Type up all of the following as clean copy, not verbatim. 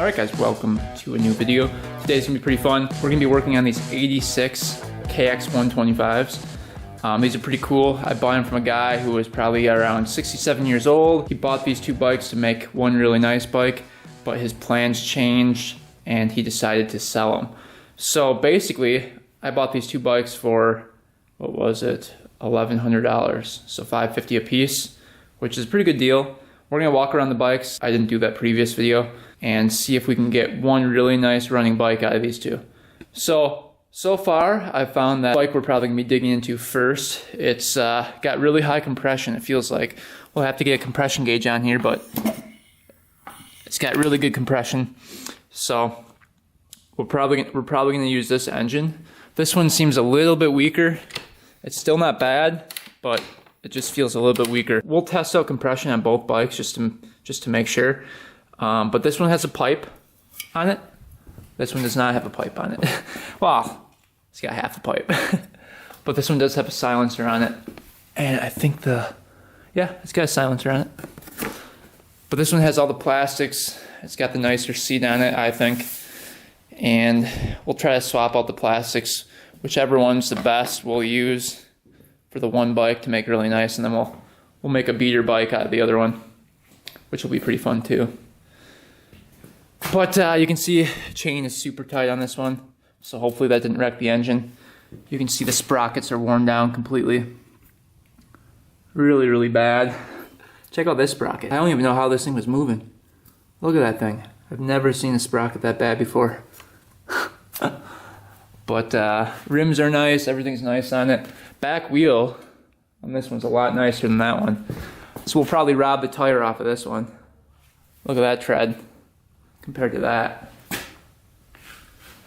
Alright guys, welcome to a new video. Today's gonna be pretty fun. We're gonna be working on these 86 Kx125s. These are pretty cool. I bought them from a guy who was probably around 67 years old. He bought these two bikes to make one really nice bike, but his plans changed and he decided to sell them. So basically, I bought these two bikes for, what was it, $1,100. So $550 a piece, which is a pretty good deal. We're gonna walk around the bikes. I didn't do that previous video, and see if we can get one really nice running bike out of these two. So far, I found that bike we're probably gonna be digging into first. It's got really high compression, it feels like. We'll have to get a compression gauge on here, but it's got really good compression. So we're probably gonna use this engine. This one seems a little bit weaker. It's still not bad, but it just feels a little bit weaker. We'll test out compression on both bikes just to make sure. But this one has a pipe on it. This one does not have a pipe on it. Well, it's got half a pipe. But this one does have a silencer on it. And I think it's got a silencer on it. But this one has all the plastics. It's got the nicer seat on it, I think. And we'll try to swap out the plastics. Whichever one's the best we'll use for the one bike to make it really nice. And then we'll make a beater bike out of the other one, which will be pretty fun too. But you can see the chain is super tight on this one, so hopefully that didn't wreck the engine. You can see the sprockets are worn down completely. Really, really bad. Check out this sprocket. I don't even know how this thing was moving. Look at that thing. I've never seen a sprocket that bad before. But rims are nice, everything's nice on it. Back wheel on this one's a lot nicer than that one. So we'll probably rob the tire off of this one. Look at that tread compared to that.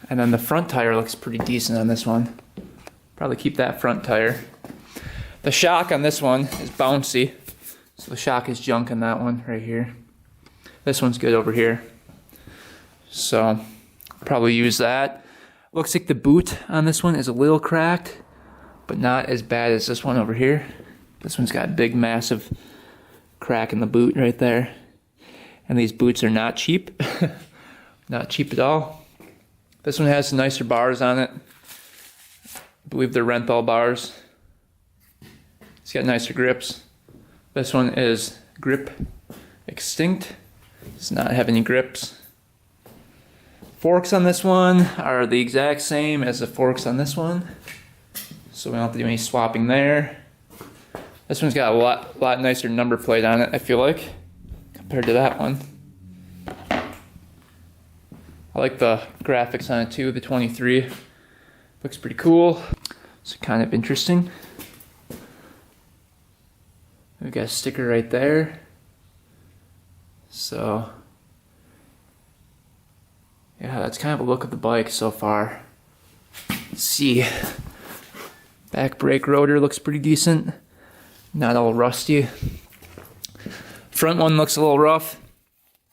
And then the front tire looks pretty decent on this one. Probably keep that front tire. The shock on this one is bouncy. So the shock is junk on that one right here. This one's good over here. So probably use that. Looks like the boot on this one is a little cracked, but not as bad as this one over here. This one's got a big, massive crack in the boot right there. And these boots are not cheap. Not cheap at all. This one has some nicer bars on it. I believe they're Renthal bars. It's got nicer grips. This one is grip extinct. Does not have any grips. Forks on this one are the exact same as the forks on this one. So we don't have to do any swapping there. This one's got a lot nicer number plate on it, I feel like, compared to that one. I like the graphics on it too, the 23. Looks pretty cool. It's kind of interesting. We've got a sticker right there. So, yeah, that's kind of a look of the bike so far. Let's see. Back brake rotor looks pretty decent. Not all rusty. Front one looks a little rough.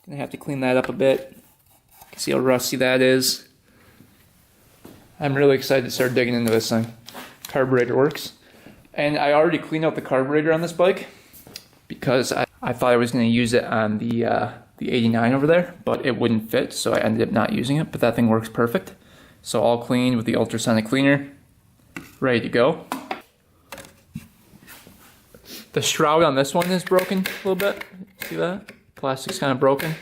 Gonna have to clean that up a bit. You can see how rusty that is. I'm really excited to start digging into this thing. Carburetor works. And I already cleaned out the carburetor on this bike because I thought I was gonna use it on the 89 over there, but it wouldn't fit, so I ended up not using it, but that thing works perfect. So all clean with the ultrasonic cleaner. Ready to go. The shroud on this one is broken a little bit. See that? Plastic's kind of broken.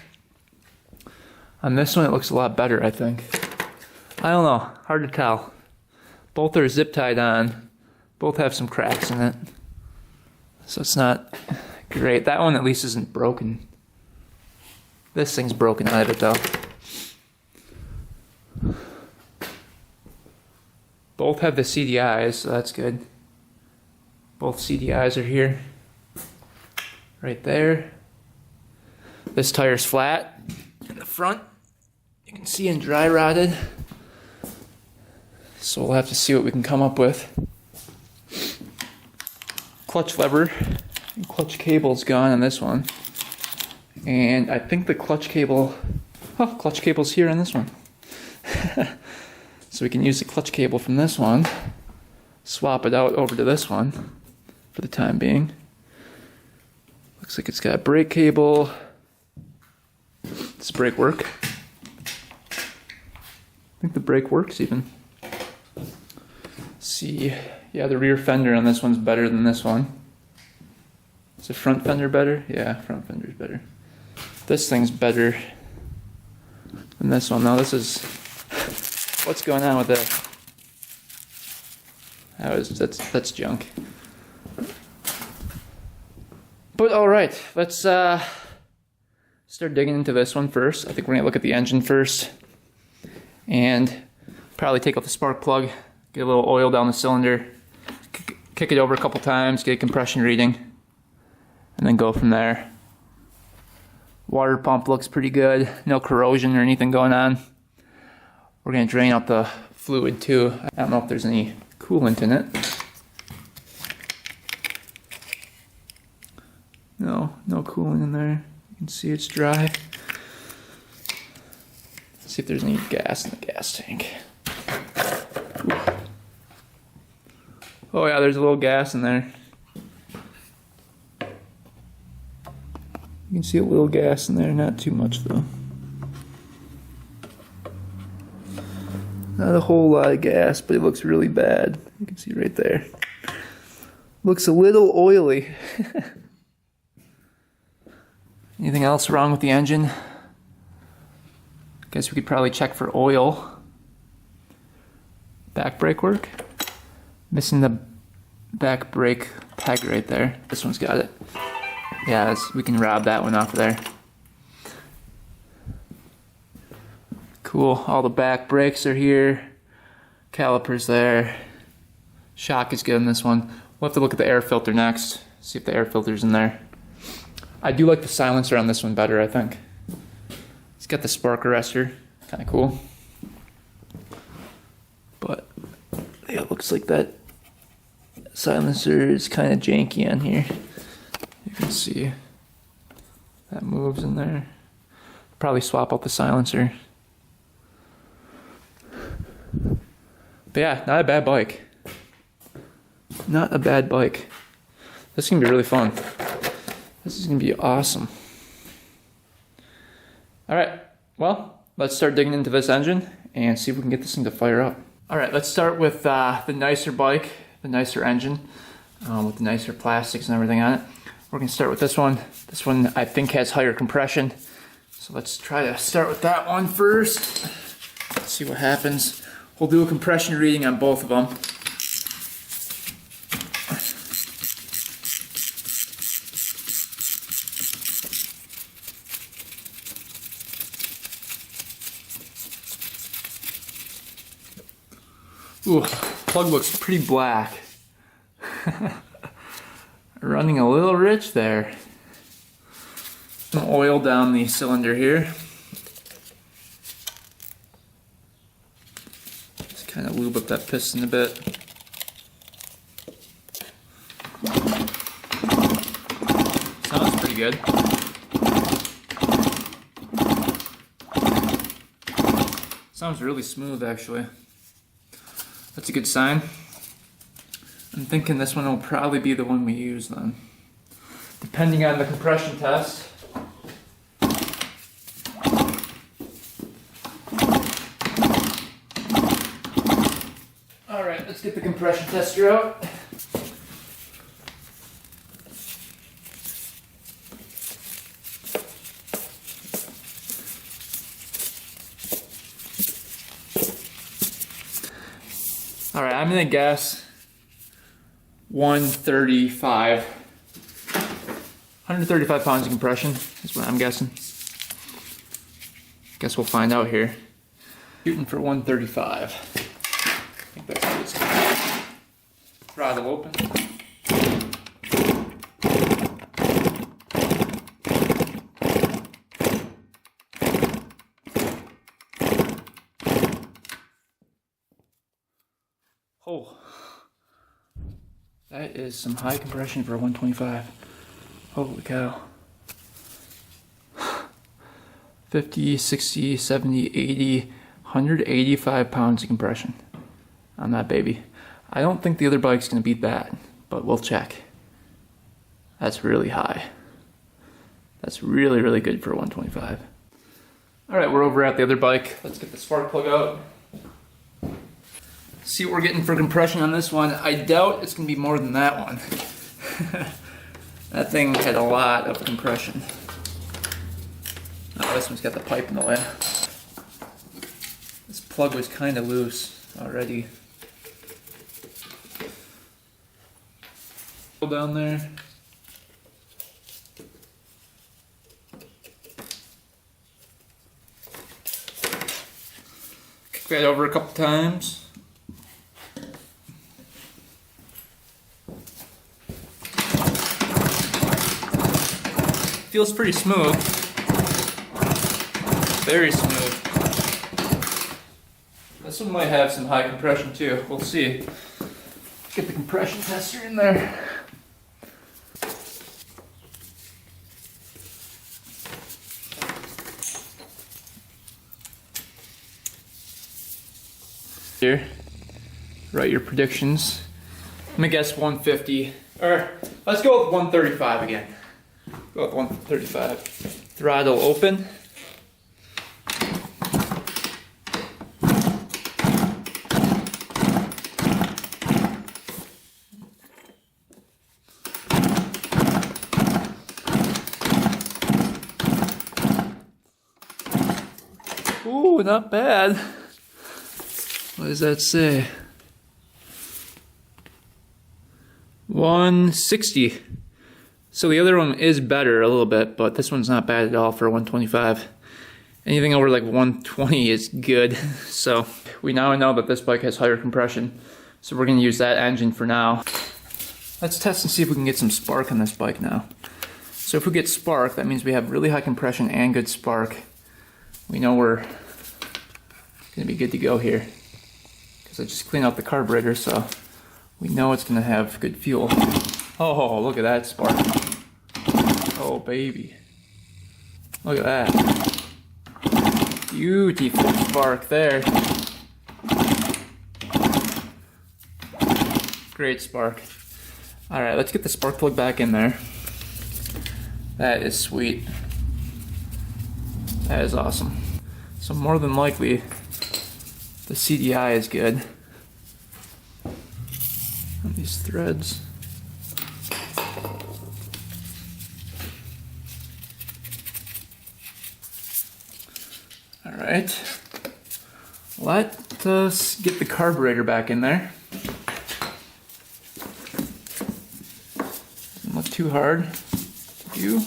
On this one it looks a lot better, I think. I don't know, hard to tell. Both are zip tied on. Both have some cracks in it. So it's not great. That one at least isn't broken. This thing's broken out of it though. Both have the CDIs, so that's good. Both CDIs are here. Right there. This tire's flat in the front. You can see and dry rotted. So we'll have to see what we can come up with. Clutch lever and clutch cable's gone on this one. And I think the clutch cable's here on this one. So we can use the clutch cable from this one, swap it out over to this one for the time being. Looks like it's got a brake cable. Does brake work? think the brake works even. See, yeah, the rear fender on this one's better than this one. Is the front fender better? Yeah, front fender's better. This thing's better than this one. Now this is, what's going on with this? That's junk. But all right, let's start digging into this one first. I think we're gonna look at the engine first, and probably take off the spark plug, get a little oil down the cylinder, kick it over a couple times, get a compression reading, and then go from there. Water pump looks pretty good, no corrosion or anything going on. We're gonna drain out the fluid too. I don't know if there's any coolant in it. No coolant in there. You can see it's dry. Let's see if there's any gas in the gas tank. Ooh. Oh yeah, there's a little gas in there. You can see a little gas in there, not too much though. Not a whole lot of gas, but it looks really bad. You can see right there. Looks a little oily. Anything else wrong with the engine? Guess we could probably check for oil. Back brake work. Missing the back brake peg right there. This one's got it. Yeah, we can rob that one off of there. Cool, all the back brakes are here. Calipers there. Shock is good in this one. We'll have to look at the air filter next. See if the air filter's in there. I do like the silencer on this one better, I think. It's got the spark arrestor. Kind of cool. But yeah, it looks like that silencer is kind of janky on here. You can see that moves in there. Probably swap out the silencer. But yeah, not a bad bike. Not a bad bike. This is gonna be really fun. This is gonna be awesome. All right, well, let's start digging into this engine and see if we can get this thing to fire up. All right, let's start with the nicer bike, the nicer engine, with the nicer plastics and everything on it. We're gonna start with this one. This one I think has higher compression. So let's try to start with that one first. Let's see what happens. We'll do a compression reading on both of them. Ooh, plug looks pretty black. Running a little rich there. Some oil down the cylinder here. Just kind of lube up that piston a bit. Sounds pretty good. Sounds really smooth actually. That's a good sign. I'm thinking this one will probably be the one we use then. Depending on the compression test. Alright, let's get the compression tester out. Alright, I'm gonna guess 135. 135 pounds of compression is what I'm guessing. Guess we'll find out here. Shooting for 135. I think that's what it's going to be. Throttle open. Oh, that is some high compression for a 125. Holy cow. 50, 60, 70, 80, 185 pounds of compression on that baby. I don't think the other bike's gonna beat that, but we'll check. That's really high. That's really, really good for a 125. All right, we're over at the other bike. Let's get the spark plug out. See what we're getting for compression on this one. I doubt it's gonna be more than that one. That thing had a lot of compression. Oh, this one's got the pipe in the way. This plug was kind of loose already. Down there. Kick that over a couple times. Feels pretty smooth. Very smooth. This one might have some high compression too. We'll see. Get the compression tester in there. Here, write your predictions. I'm gonna guess 150, or let's go with 135 again. Go with 135. Throttle open. Ooh, not bad. What does that say? 160. So the other one is better a little bit, but this one's not bad at all for 125. Anything over like 120 is good. So we now know that this bike has higher compression. So we're gonna use that engine for now. Let's test and see if we can get some spark on this bike now. So if we get spark, that means we have really high compression and good spark. We know we're gonna be good to go here. I just cleaned out the carburetor, so we know it's gonna have good fuel. Oh, look at that spark. Oh, baby. Look at that. Beautiful spark there. Great spark. All right, let's get the spark plug back in there. That is sweet. That is awesome. So more than likely, the CDI is good on these threads. All right, let us get the carburetor back in there. Doesn't look too hard to do.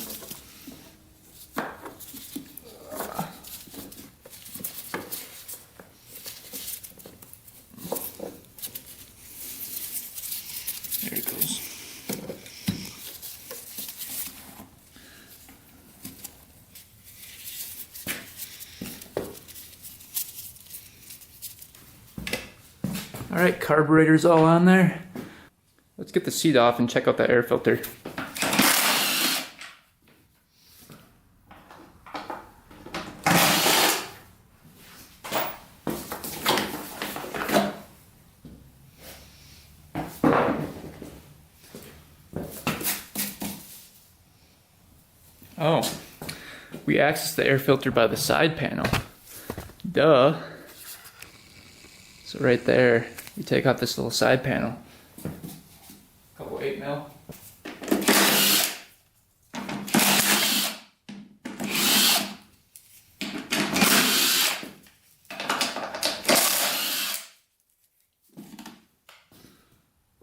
There it goes. All right, carburetor's all on there. Let's get the seat off and check out the air filter. Oh, we access the air filter by the side panel. Duh. So right there, you take off this little side panel. Couple 8mm.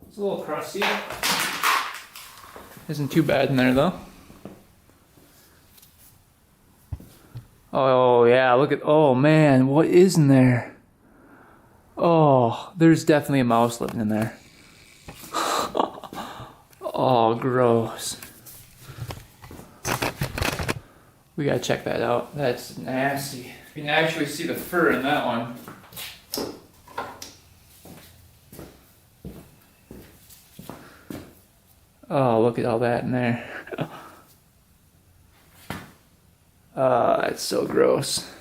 It's a little crusty. Isn't too bad in there though. Oh yeah, look at, oh man, what is in there? Oh, there's definitely a mouse living in there. Oh, gross. We gotta check that out. That's nasty. You can actually see the fur in that one. Oh, look at all that in there. Oh, that's so gross.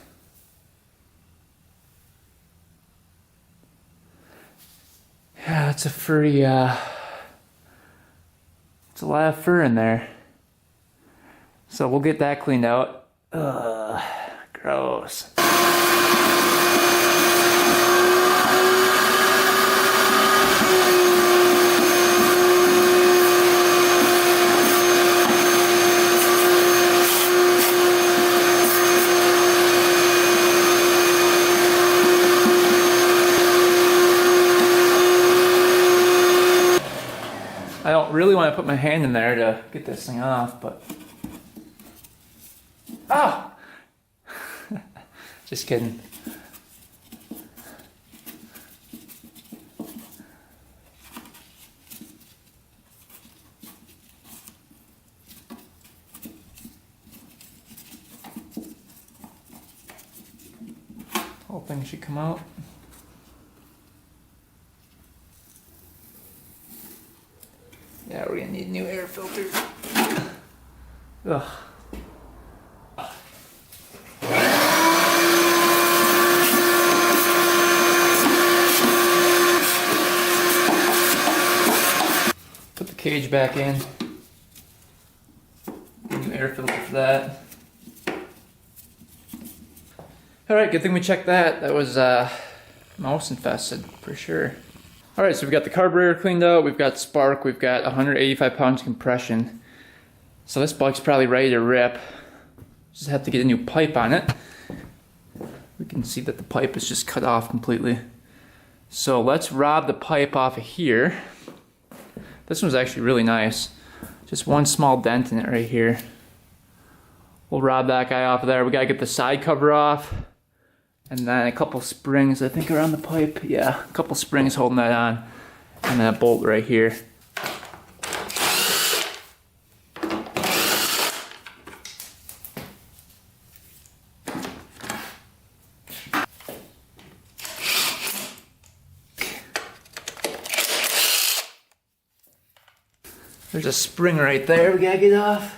Yeah, it's a furry, it's a lot of fur in there. So we'll get that cleaned out. Ugh, gross. really want to put my hand in there to get this thing off, but... Ah! Just kidding. Whole thing should come out. Yeah, we're gonna need a new air filter. Ugh. Put the cage back in. New air filter for that. Alright, good thing we checked that. That was mouse infested for sure. Alright, so we've got the carburetor cleaned out, we've got spark, we've got 185 pounds compression. So this bike's probably ready to rip. Just have to get a new pipe on it. We can see that the pipe is just cut off completely. So let's rob the pipe off of here. This one's actually really nice. Just one small dent in it right here. We'll rob that guy off of there. We gotta get the side cover off. And then a couple springs, I think, around the pipe. Yeah, a couple springs holding that on. And then a bolt right here. There's a spring right there we gotta get off.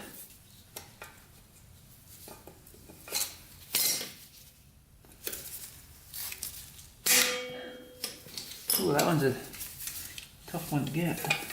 Ooh, that one's a tough one to get. There we go.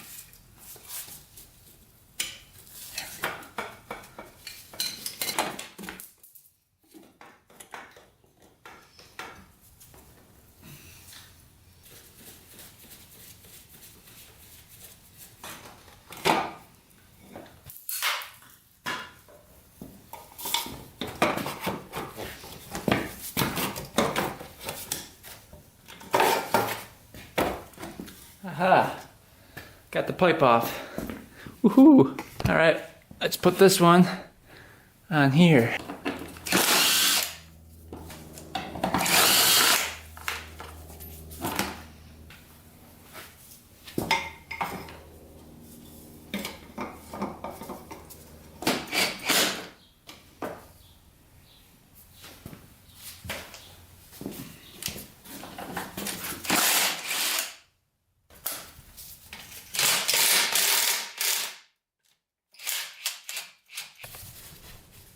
Aha! Got the pipe off. Woohoo! Alright, let's put this one on here.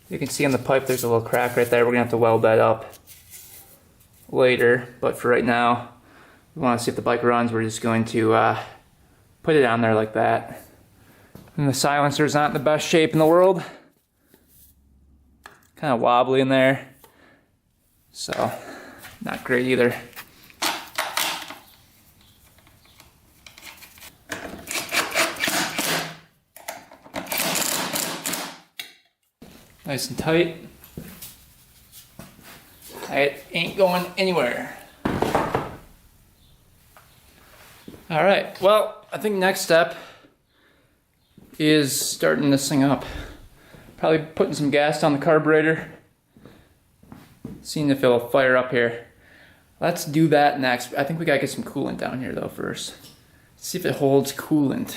You can see on the pipe there's a little crack right there. We're gonna have to weld that up later, but for right now, we want to see if the bike runs. We're just going to put it on there like that. And the silencer's not in the best shape in the world. Kind of wobbly in there, so not great either. Nice and tight. It ain't going anywhere. All right, well, I think next step is starting this thing up. Probably putting some gas down the carburetor. Seeing if it'll fire up here. Let's do that next. I think we gotta get some coolant down here though first. See if it holds coolant.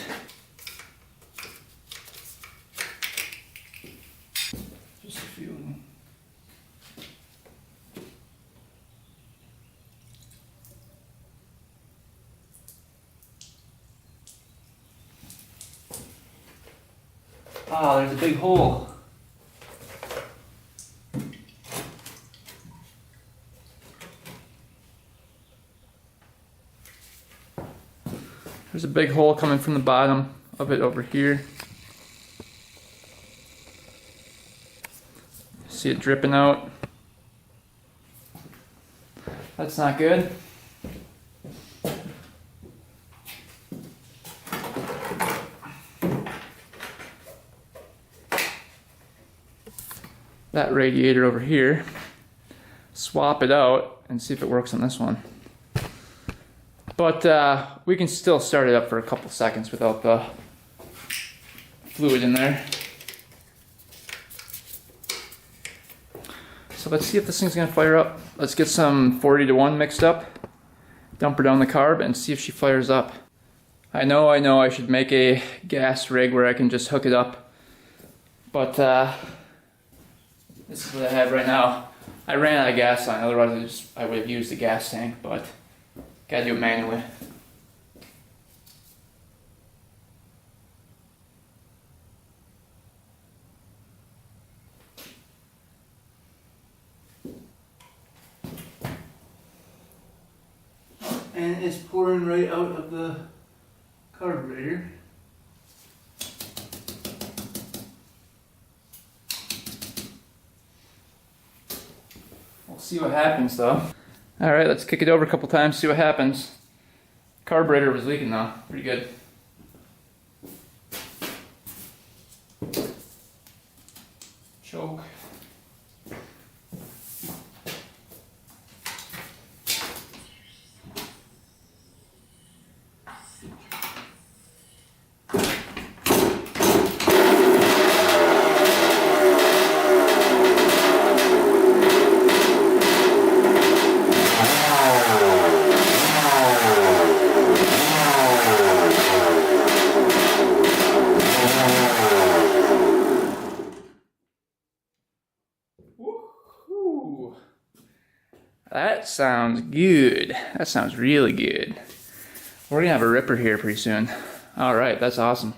Just a few. Ah, there's a big hole. There's a big hole coming from the bottom of it over here. See it dripping out. That's not good. That radiator over here. Swap it out and see if it works on this one. But we can still start it up for a couple seconds without the fluid in there. So let's see if this thing's gonna fire up. Let's get some 40-to-1 mixed up, dump her down the carb, and see if she fires up. I know I should make a gas rig where I can just hook it up, but this is what I have right now. I ran out of gas line, otherwise I would have used the gas tank, but gotta do it manually. And it's pouring right out of the carburetor. We'll see what happens though. Alright, let's kick it over a couple times, see what happens. Carburetor was leaking though, pretty good. Choke. That sounds good. That sounds really good. We're gonna have a ripper here pretty soon. All right, that's awesome.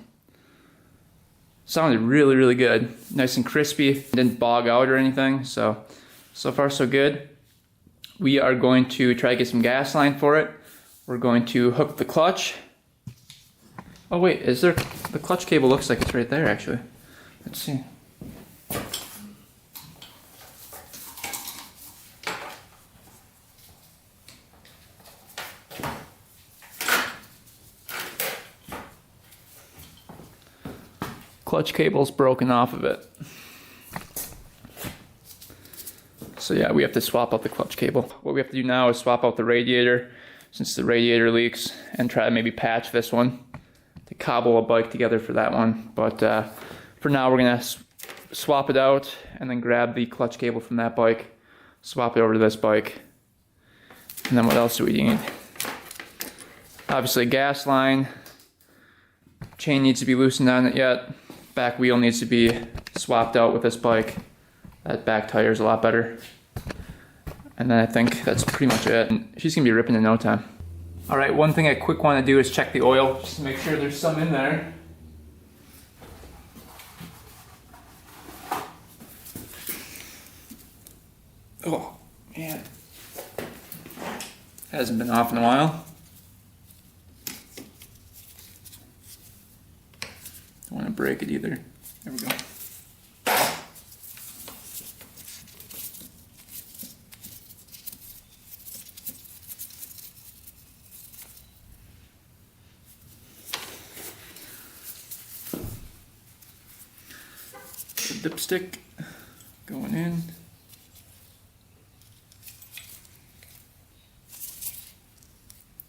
Sounded really, really good. Nice and crispy. Didn't bog out or anything. So far so good. We are going to try to get some gas line for it. We're going to hook the clutch. Oh wait, is there, the clutch cable looks like it's right there actually. Let's see. Clutch cable's broken off of it. So yeah, we have to swap out the clutch cable. What we have to do now is swap out the radiator, since the radiator leaks, and try to maybe patch this one to cobble a bike together for that one. But for now we're gonna swap it out and then grab the clutch cable from that bike, swap it over to this bike. And then what else do we need? Obviously gas line, chain needs to be loosened on it yet. Back wheel needs to be swapped out with this bike. That back tire is a lot better. And then I think that's pretty much it. And she's gonna be ripping in no time. All right, one thing I quick want to do is check the oil, just to make sure there's some in there. Oh, man. Hasn't been off in a while. Don't want to break it either. There we go. The dipstick going in.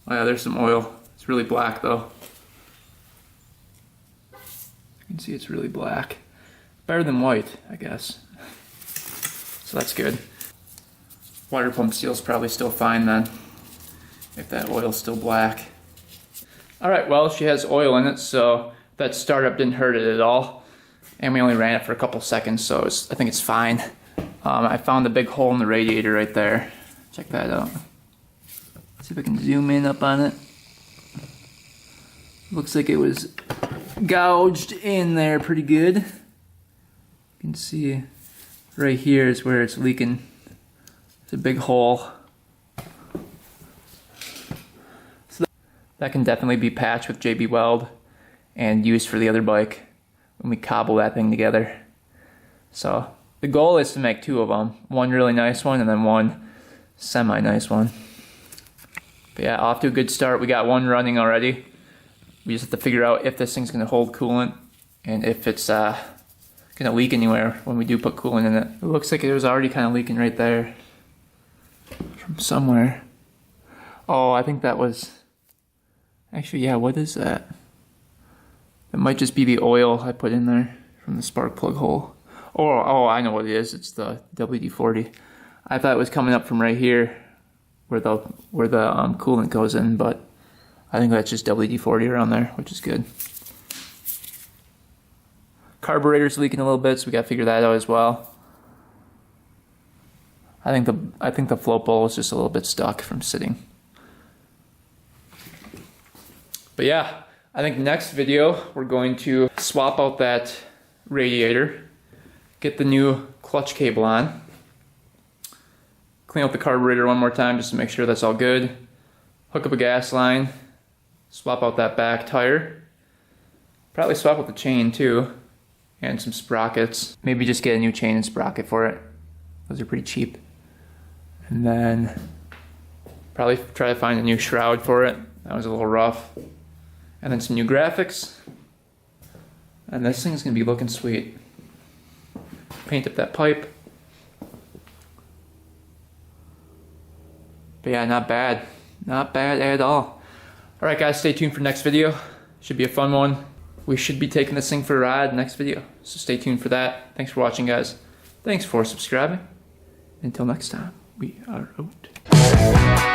Oh yeah, there's some oil. It's really black though. You can see it's really black. Better than white, I guess. So that's good. Water pump seal's probably still fine then, if that oil's still black. Alright, well, she has oil in it, so that startup didn't hurt it at all. And we only ran it for a couple seconds, so I think it's fine. I found the big hole in the radiator right there. Check that out. See if I can zoom in up on it. Looks like it was gouged in there pretty good. You can see right here is where it's leaking. It's a big hole. So that can definitely be patched with JB Weld and used for the other bike when we cobble that thing together. So the goal is to make two of them. One really nice one and then one semi-nice one. But yeah, off to a good start. We got one running already. We just have to figure out if this thing's going to hold coolant and if it's going to leak anywhere when we do put coolant in it. It looks like it was already kind of leaking right there from somewhere. Oh, I think that was... Actually, yeah, what is that? It might just be the oil I put in there from the spark plug hole. Oh, I know what it is. It's the WD-40. I thought it was coming up from right here where the coolant goes in, but I think that's just WD-40 around there, which is good. Carburetor's leaking a little bit, so we got to figure that out as well. I think the float bowl is just a little bit stuck from sitting. But yeah, I think next video we're going to swap out that radiator, get the new clutch cable on, clean out the carburetor one more time just to make sure that's all good, hook up a gas line, swap out that back tire, probably swap out the chain too, and some sprockets. Maybe just get a new chain and sprocket for it. Those are pretty cheap. And then probably try to find a new shroud for it. That was a little rough. And then some new graphics. And this thing's gonna be looking sweet. Paint up that pipe. But yeah, not bad. Not bad at all. Alright guys, stay tuned for next video. Should be a fun one. We should be taking this thing for a ride next video. So stay tuned for that. Thanks for watching guys. Thanks for subscribing. Until next time, we are out.